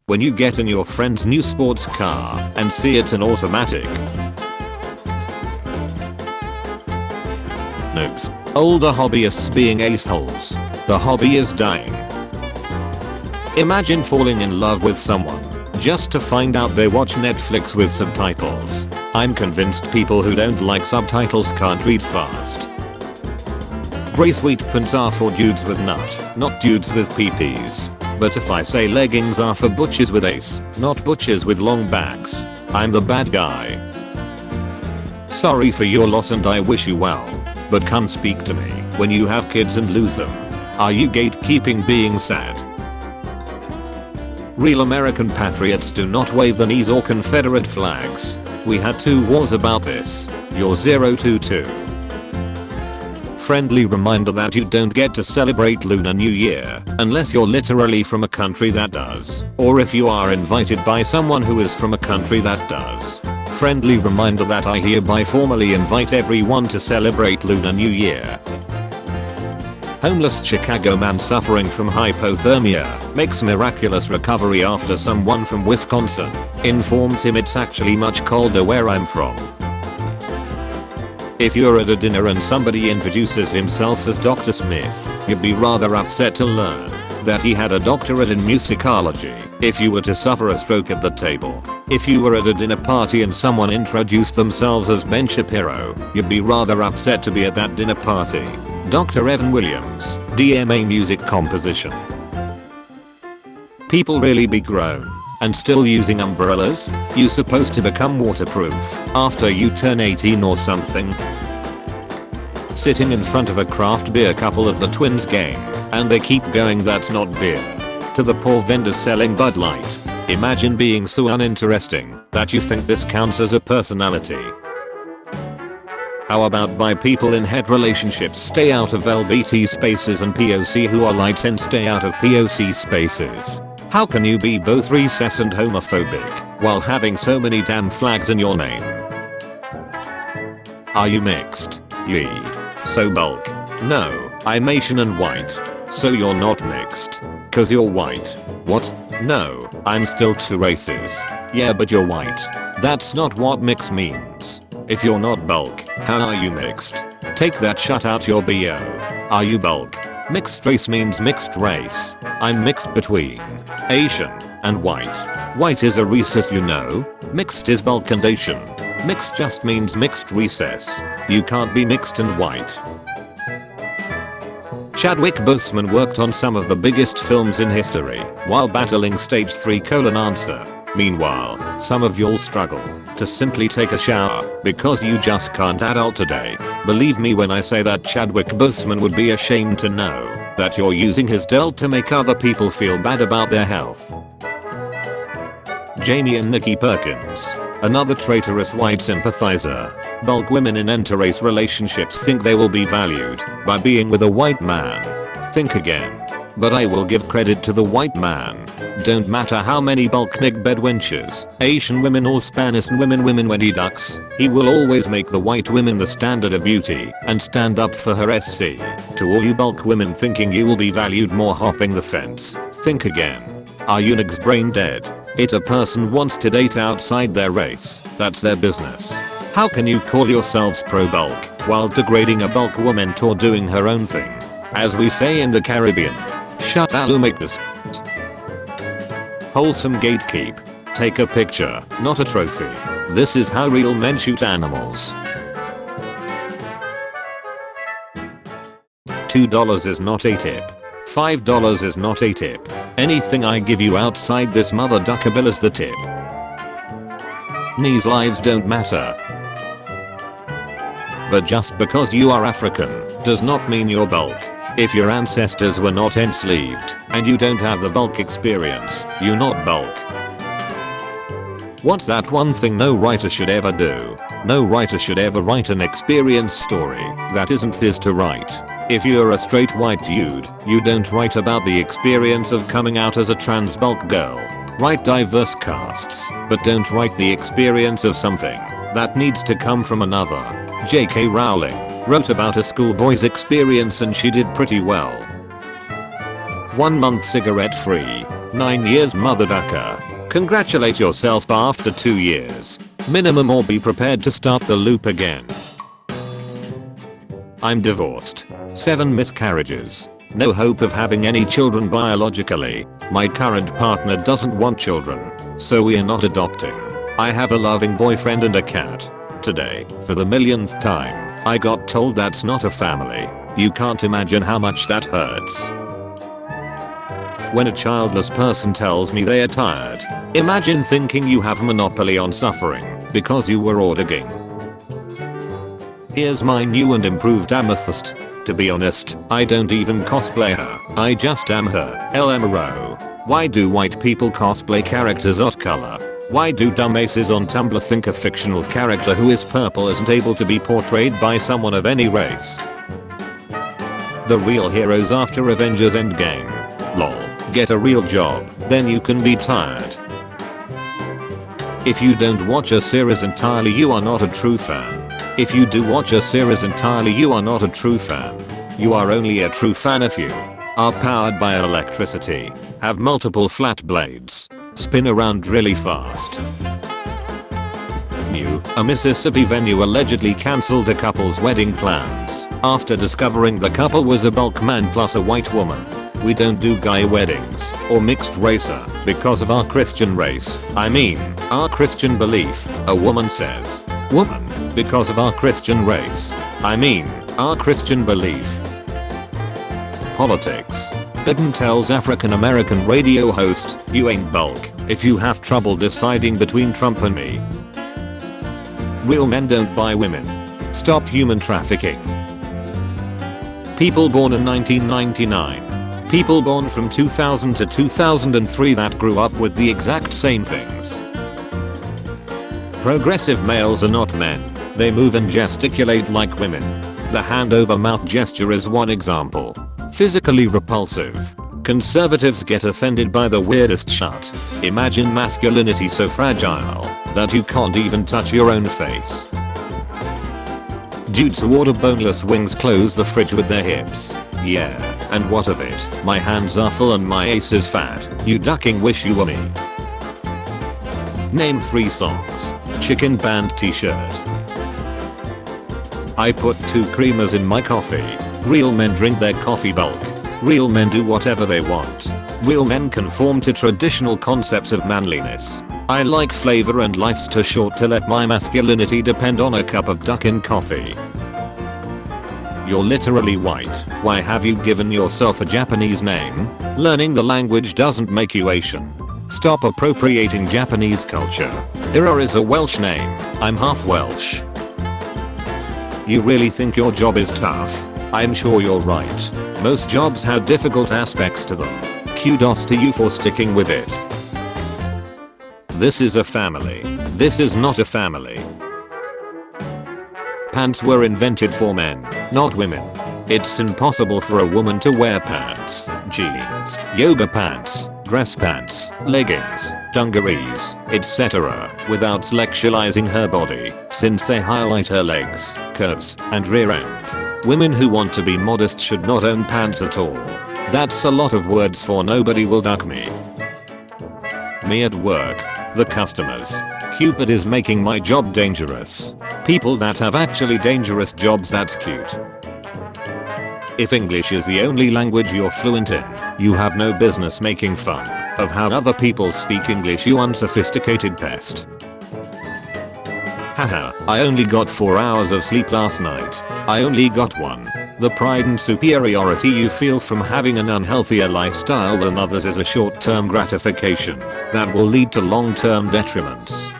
When you get in your friend's new sports car and see it's an automatic. Noobs. Older hobbyists being aceholes. The hobby is dying. Imagine falling in love with someone just to find out they watch Netflix with subtitles. I'm convinced people who don't like subtitles can't read fast. Grey sweet pants are for dudes with nut, not dudes with peepees. But if I say leggings are for butchers with ace, not butchers with long backs, I'm the bad guy. Sorry for your loss and I wish you well. But come speak to me when you have kids and lose them. Are you gatekeeping being sad? Real American patriots do not wave the knees or Confederate flags. We had 2 wars about this. You're 022. Friendly reminder that you don't get to celebrate Lunar New Year unless you're literally from a country that does, or if you are invited by someone who is from a country that does. Friendly reminder that I hereby formally invite everyone to celebrate Lunar New Year. Homeless Chicago man suffering from hypothermia makes miraculous recovery after someone from Wisconsin informs him it's actually much colder where I'm from. If you're at a dinner and somebody introduces himself as Dr. Smith, you'd be rather upset to learn that he had a doctorate in musicology if you were to suffer a stroke at the table. If you were at a dinner party and someone introduced themselves as Ben Shapiro, you'd be rather upset to be at that dinner party. Dr. Evan Williams, DMA Music Composition. People really be grown and still using umbrellas? You supposed to become waterproof after you turn 18 or something? Sitting in front of a craft beer couple at the Twins game and they keep going that's not beer. To the poor vendors selling Bud Light. Imagine being so uninteresting that you think this counts as a personality. How about bi people in het relationships stay out of LBT spaces and POC who are lights and stay out of POC spaces? How can you be both recess and homophobic while having so many damn flags in your name? Are you mixed? Yee. So bulk? No, I'm Asian and white. So you're not mixed? Cause you're white. What? No, I'm still 2 races. Yeah but you're white. That's not what mix means. If you're not bulk, how are you mixed? Take that shut out your BO. Are you bulk? Mixed race means mixed race. I'm mixed between Asian and white. White is a recess you know. Mixed is bulk and Asian. Mixed just means mixed recess. You can't be mixed and white. Chadwick Boseman worked on some of the biggest films in history while battling stage 3 colon cancer. Meanwhile, some of y'all struggle to simply take a shower because you just can't adult today. Believe me when I say that Chadwick Boseman would be ashamed to know that you're using his dirt to make other people feel bad about their health. Jamie and Nikki Perkins. Another traitorous white sympathizer. Bulk women in interrace relationships think they will be valued by being with a white man. Think again. But I will give credit to the white man. Don't matter how many bulk Nick bedwenches, Asian women or Spanish women when he ducks, he will always make the white women the standard of beauty and stand up for her SC. To all you bulk women thinking you will be valued more hopping the fence, think again. Are you niggas brain dead? If a person wants to date outside their race, that's their business. How can you call yourselves pro-bulk while degrading a bulk woman or doing her own thing? As we say in the Caribbean, shut make this. Wholesome gatekeep. Take a picture, not a trophy. This is how real men shoot animals. $2 is not a tip. $5 is not a tip. Anything I give you outside this mother ducker bill is the tip. These lives don't matter. But just because you are African does not mean you're bulk. If your ancestors were not enslaved and you don't have the bulk experience, you're not bulk. What's that one thing no writer should ever do? No writer should ever write an experience story that isn't his to write. If you're a straight white dude, you don't write about the experience of coming out as a trans bulk girl. Write diverse casts, but don't write the experience of something that needs to come from another. J.K. Rowling wrote about a schoolboy's experience and she did pretty well. 1 month cigarette free. 9 years mother ducker. Congratulate yourself after 2 years. Minimum, or be prepared to start the loop again. I'm divorced. 7 miscarriages. No hope of having any children biologically. My current partner doesn't want children, so we are not adopting. I have a loving boyfriend and a cat. Today, for the millionth time, I got told that's not a family. You can't imagine how much that hurts. When a childless person tells me they are tired, imagine thinking you have monopoly on suffering because you were ordering. Here's my new and improved amethyst. To be honest, I don't even cosplay her. I just am her. LMRO. Why do white people cosplay characters of color? Why do dumbasses on Tumblr think a fictional character who is purple isn't able to be portrayed by someone of any race? The real heroes after Avengers Endgame. Lol. Get a real job, then you can be tired. If you don't watch a series entirely, you are not a true fan. If you do watch a series entirely, you are not a true fan. You are only a true fan if you are powered by electricity, have multiple flat blades, spin around really fast. A Mississippi venue allegedly cancelled a couple's wedding plans after discovering the couple was a bulk man plus a white woman. We don't do guy weddings or mixed racer because of our Christian race. I mean, our Christian belief, a woman says. Woman, because of our Christian race. I mean, our Christian belief. Politics. Biden tells African American radio host, you ain't bulk if you have trouble deciding between Trump and me. Real men don't buy women. Stop human trafficking. People born in 1999. People born from 2000 to 2003 that grew up with the exact same things. Progressive males are not men. They move and gesticulate like women. The hand over mouth gesture is one example. Physically repulsive. Conservatives get offended by the weirdest shit. Imagine masculinity so fragile that you can't even touch your own face. Dudes who order boneless wings close the fridge with their hips. Yeah, and what of it? My hands are full and my ace is fat. You ducking wish you were me. Name 3 songs. Chicken band t-shirt. I put 2 creamers in my coffee. Real men drink their coffee bulk. Real men do whatever they want. Real men conform to traditional concepts of manliness. I like flavor and life's too short to let my masculinity depend on a cup of duck in coffee. You're literally white. Why have you given yourself a Japanese name? Learning the language doesn't make you Asian. Stop appropriating Japanese culture. Ira is a Welsh name. I'm half Welsh. You really think your job is tough? I'm sure you're right. Most jobs have difficult aspects to them. Kudos to you for sticking with it. This is a family. This is not a family. Pants were invented for men, not women. It's impossible for a woman to wear pants, jeans, yoga pants, dress pants, leggings, dungarees, etc. without sexualizing her body, since they highlight her legs, curves, and rear end. Women who want to be modest should not own pants at all. That's a lot of words for nobody will duck me. Me at work. The customers. Cupid is making my job dangerous. People that have actually dangerous jobs, that's cute. If English is the only language you're fluent in, you have no business making fun of how other people speak English, you unsophisticated pest. Haha, I only got 4 hours of sleep last night. I only got 1. The pride and superiority you feel from having an unhealthier lifestyle than others is a short-term gratification that will lead to long-term detriments.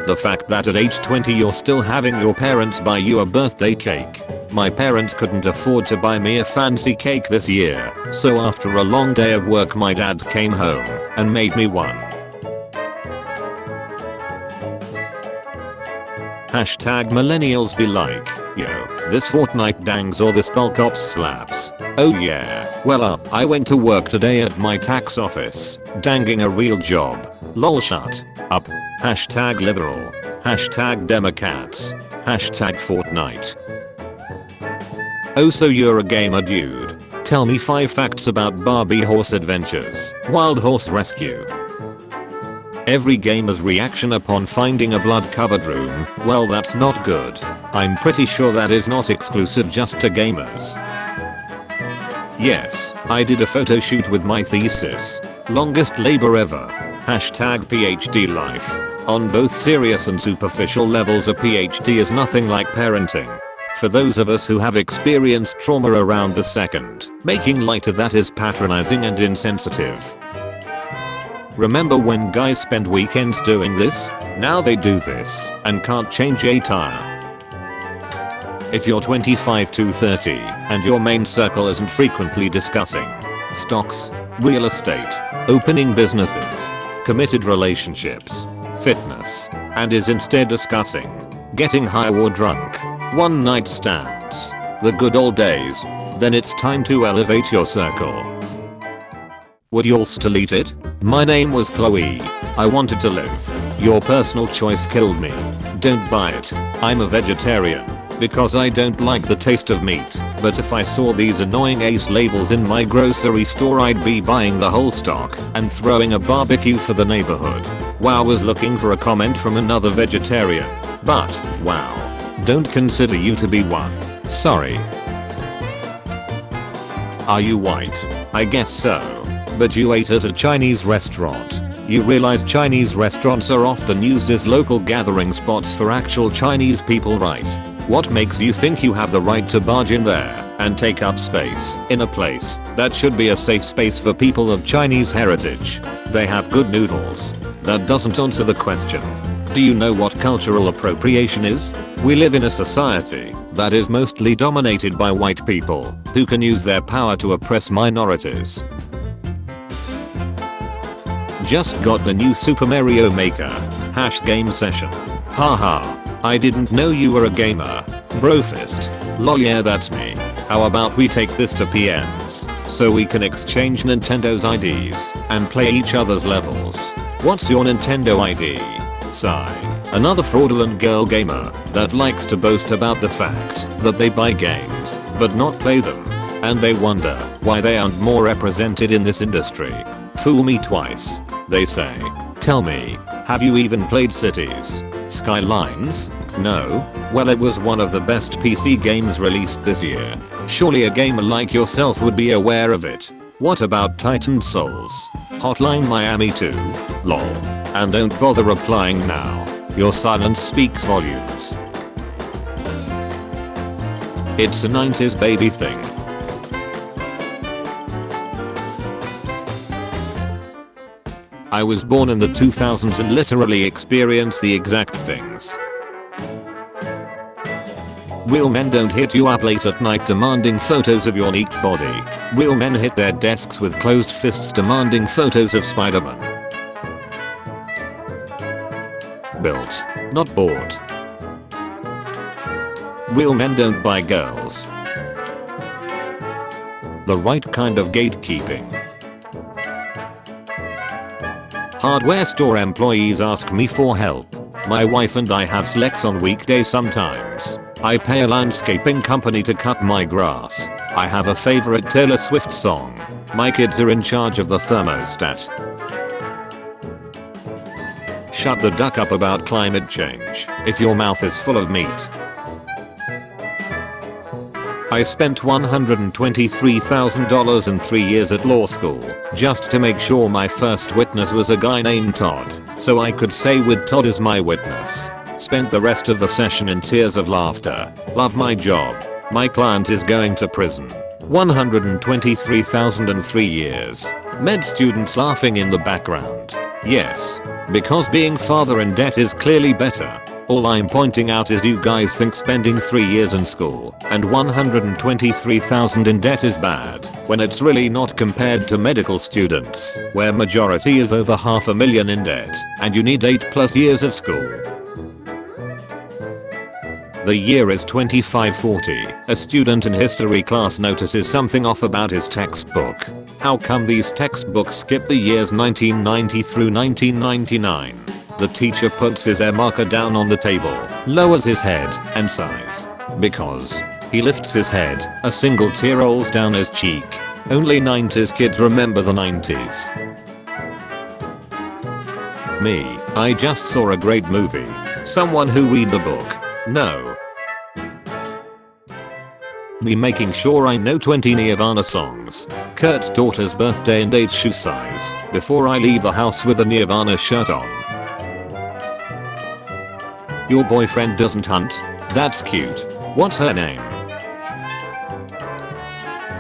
The fact that at age 20 you're still having your parents buy you a birthday cake. My parents couldn't afford to buy me a fancy cake this year, so after a long day of work my dad came home and made me one. Hashtag millennials be like, yo, this Fortnite dangs or this bulk ops slaps. Oh yeah, well I went to work today at my tax office, danging a real job. Lol shut up. Hashtag liberal. Hashtag Democrats. Hashtag Fortnite. Oh so you're a gamer dude. Tell me 5 facts about Barbie Horse Adventures. Wild Horse Rescue. Every gamer's reaction upon finding a blood-covered room, well that's not good. I'm pretty sure that is not exclusive just to gamers. Yes, I did a photo shoot with my thesis. Longest labor ever. Hashtag PhD life. On both serious and superficial levels, a PhD is nothing like parenting. For those of us who have experienced trauma around the second, making light of that is patronizing and insensitive. Remember when guys spend weekends doing this? Now they do this and can't change a tire. If you're 25 to 30 and your main circle isn't frequently discussing stocks, real estate, opening businesses, committed relationships, fitness, and is instead discussing getting high or drunk, one night stands, the good old days, then it's time to elevate your circle. Would y'all still eat it? My name was Chloe. I wanted to live. Your personal choice killed me. Don't buy it. I'm a vegetarian because I don't like the taste of meat, but if I saw these annoying ace labels in my grocery store I'd be buying the whole stock and throwing a barbecue for the neighborhood. Wow, was looking for a comment from another vegetarian, but wow. Don't consider you to be one. Sorry. Are you white? I guess so. But you ate at a Chinese restaurant. You realize Chinese restaurants are often used as local gathering spots for actual Chinese people, right? What makes you think you have the right to barge in there and take up space in a place that should be a safe space for people of Chinese heritage? They have good noodles. That doesn't answer the question. Do you know what cultural appropriation is? We live in a society that is mostly dominated by white people who can use their power to oppress minorities. Just got the new Super Mario Maker # game session. Haha, I didn't know you were a gamer. Brofist. Lol, yeah, that's me. How about we take this to PMs so we can exchange Nintendo's IDs and play each other's levels. What's your Nintendo ID? Sigh. Another fraudulent girl gamer that likes to boast about the fact that they buy games but not play them, and they wonder why they aren't more represented in this industry. Fool me twice, they say. Tell me, have you even played Cities Skylines? No? Well, it was one of the best PC games released this year. Surely a gamer like yourself would be aware of it. What about Titan Souls? Hotline Miami 2? Lol. And don't bother replying now. Your silence speaks volumes. It's a 90s baby thing. I was born in the 2000s and literally experienced the exact things. Real men don't hit you up late at night demanding photos of your neat body. Real men hit their desks with closed fists demanding photos of Spider-Man. Built, not bought. Real men don't buy girls. The right kind of gatekeeping. Hardware store employees ask me for help. My wife and I have sex on weekdays sometimes. I pay a landscaping company to cut my grass. I have a favorite Taylor Swift song. My kids are in charge of the thermostat. Shut the duck up about climate change if your mouth is full of meat. I spent $123,000 in 3 years at law school just to make sure my first witness was a guy named Todd, so I could say with Todd as my witness. Spent the rest of the session in tears of laughter. Love my job. My client is going to prison. $123,000 in 3 years. Med students laughing in the background. Yes, because being father in debt is clearly better. All I'm pointing out is you guys think spending 3 years in school and $123,000 in debt is bad, when it's really not compared to medical students, where majority is over $500,000 in debt, and you need 8+ years of school. The year is 2540. A student in history class notices something off about his textbook. How come these textbooks skip the years 1990 through 1999? The teacher puts his air marker down on the table, lowers his head, and sighs. Because He lifts his head, a single tear rolls down his cheek. Only 90s kids remember the 90s. Me, I just saw a great movie. Someone who read the book. No. Me making sure I know 20 Nirvana songs, Kurt's daughter's birthday and age, shoe size, before I leave the house with a Nirvana shirt on. Your boyfriend doesn't hunt? That's cute. What's her name?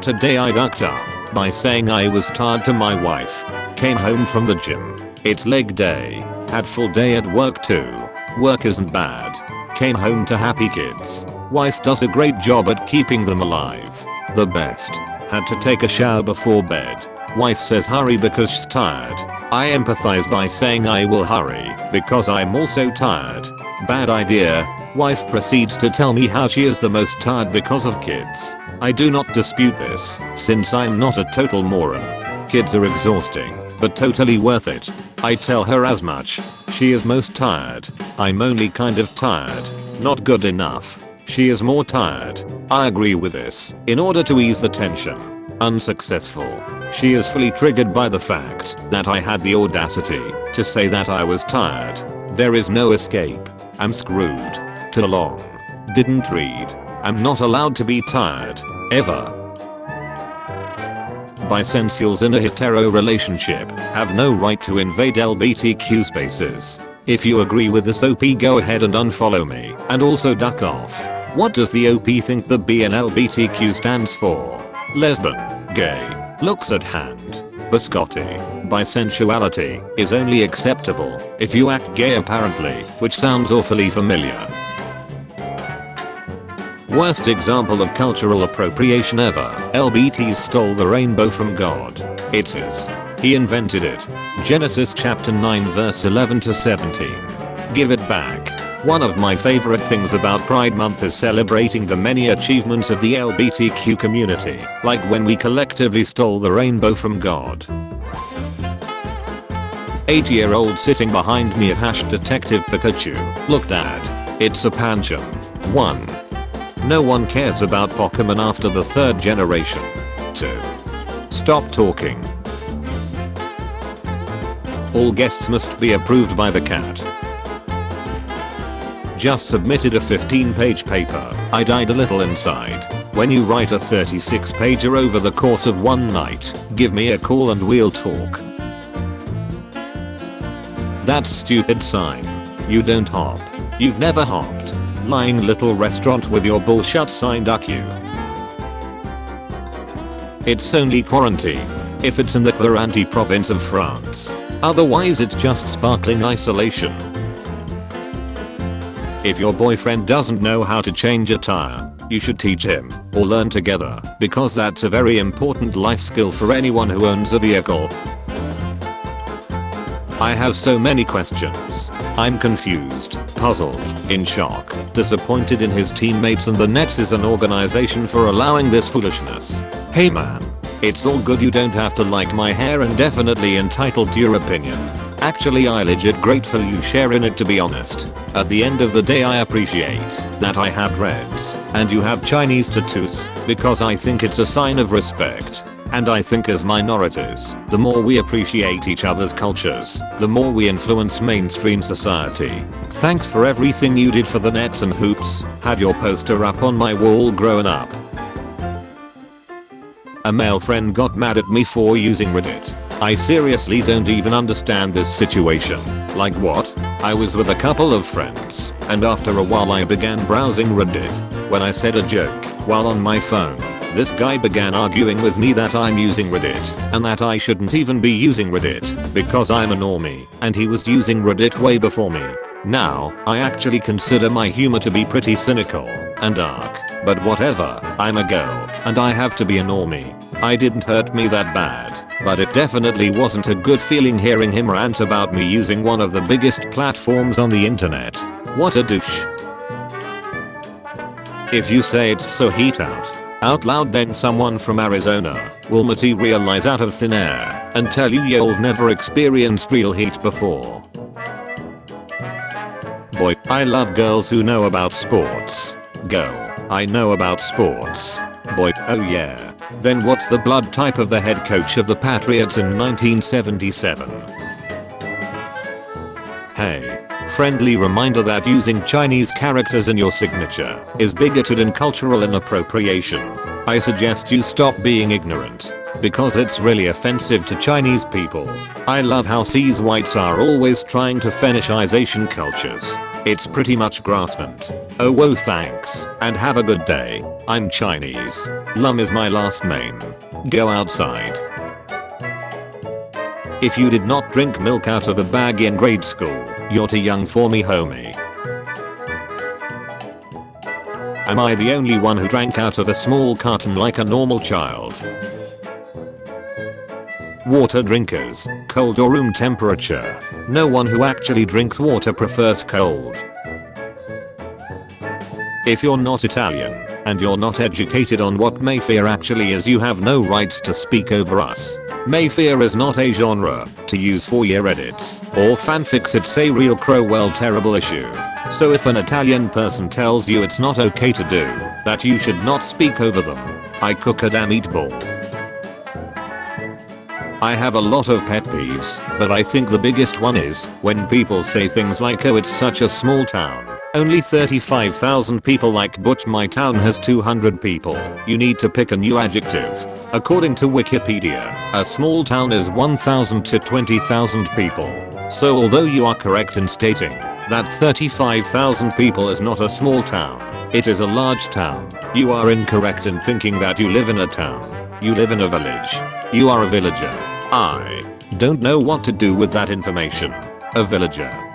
Today I ducked up by saying I was tired to my wife. Came home from the gym. It's leg day. Had full day at work too. Work isn't bad. Came home to happy kids. Wife does a great job at keeping them alive. The best. Had to take a shower before bed. Wife says hurry because she's tired. I empathize by saying I will hurry because I'm also tired. Bad idea. Wife proceeds to tell me how she is the most tired because of kids. I do not dispute this, since I'm not a total moron. Kids are exhausting, but totally worth it. I tell her as much. She is most tired. I'm only kind of tired. Not good enough. She is more tired. I agree with this. In order to ease the tension. Unsuccessful. She is fully triggered by the fact that I had the audacity to say that I was tired. There is no escape. I'm screwed. Too long. Didn't read. I'm not allowed to be tired. Ever. Bisexuals in a hetero relationship have no right to invade LGBTQ spaces. If you agree with this OP, go ahead and unfollow me and also duck off. What does the OP think the B in LGBTQ stands for? Lesbian, gay, looks at hand. Biscotti. Bisensuality is only acceptable if you act gay apparently, which sounds awfully familiar. Worst example of cultural appropriation ever. LBTs stole the rainbow from God. It's his. He invented it. Genesis chapter 9 verse 11 to 17. Give it back. One of my favorite things about Pride Month is celebrating the many achievements of the LGBTQ community, like when we collectively stole the rainbow from God. 8-year-old sitting behind me at #Detective Pikachu. Look dad. It's a Pancham. 1. No one cares about Pokemon after the 3rd generation. 2. Stop talking. All guests must be approved by the cat. Just submitted a 15-page paper. I died a little inside. When you write a 36-pager over the course of one night, give me a call and we'll talk. That's stupid sign. You don't hop. You've never hopped. Lying little restaurant with your bullshit sign, duck you. It's only quarantine if it's in the Quaranti province of France. Otherwise it's just sparkling isolation. If your boyfriend doesn't know how to change a tire, you should teach him, or learn together, because that's a very important life skill for anyone who owns a vehicle. I have so many questions. I'm confused, puzzled, in shock, disappointed in his teammates and the Nets as an organization for allowing this foolishness. Hey man. It's all good, you don't have to like my hair and definitely entitled to your opinion. Actually I legit grateful you sharing it, to be honest. At the end of the day I appreciate that I have dreads and you have Chinese tattoos because I think it's a sign of respect. And I think as minorities, the more we appreciate each other's cultures, the more we influence mainstream society. Thanks for everything you did for the Nets and hoops. Had your poster up on my wall growing up. A male friend got mad at me for using Reddit. I seriously don't even understand this situation. Like what? I was with a couple of friends, and after a while I began browsing Reddit. When I said a joke while on my phone, this guy began arguing with me that I'm using Reddit, and that I shouldn't even be using Reddit, because I'm a normie, and he was using Reddit way before me. Now, I actually consider my humor to be pretty cynical and dark, but whatever, I'm a girl, and I have to be a normie. I didn't hurt me that bad, but it definitely wasn't a good feeling hearing him rant about me using one of the biggest platforms on the internet. What a douche. If you say it's so heat out loud, then someone from Arizona will materialize out of thin air and tell you you've never experienced real heat before. Boy, I love girls who know about sports. Girl. I know about sports. Boy, oh yeah. Then what's the blood type of the head coach of the Patriots in 1977? Hey. Friendly reminder that using Chinese characters in your signature is bigoted and cultural inappropriation. I suggest you stop being ignorant, because it's really offensive to Chinese people. I love how cis whites are always trying to fetishize Asian cultures. It's pretty much graspment. Oh whoa, thanks, and have a good day. I'm Chinese. Lum is my last name. Go outside. If you did not drink milk out of a bag in grade school, you're too young for me, homie. Am I the only one who drank out of a small carton like a normal child? Water drinkers, cold or room temperature. No one who actually drinks water prefers cold. If you're not Italian, and you're not educated on what Mayfair actually is, you have no rights to speak over us. Mayfair is not a genre to use for your edits or fanfics, it's a real Crowell terrible issue. So if an Italian person tells you it's not okay to do that, you should not speak over them. I cook a damn meatball. I have a lot of pet peeves, but I think the biggest one is when people say things like, oh it's such a small town. Only 35,000 people, like Butch, my town has 200 people. You need to pick a new adjective. According to Wikipedia, a small town is 1,000 to 20,000 people. So although you are correct in stating that 35,000 people is not a small town, it is a large town, you are incorrect in thinking that you live in a town. You live in a village. You are a villager. I don't know what to do with that information. A villager.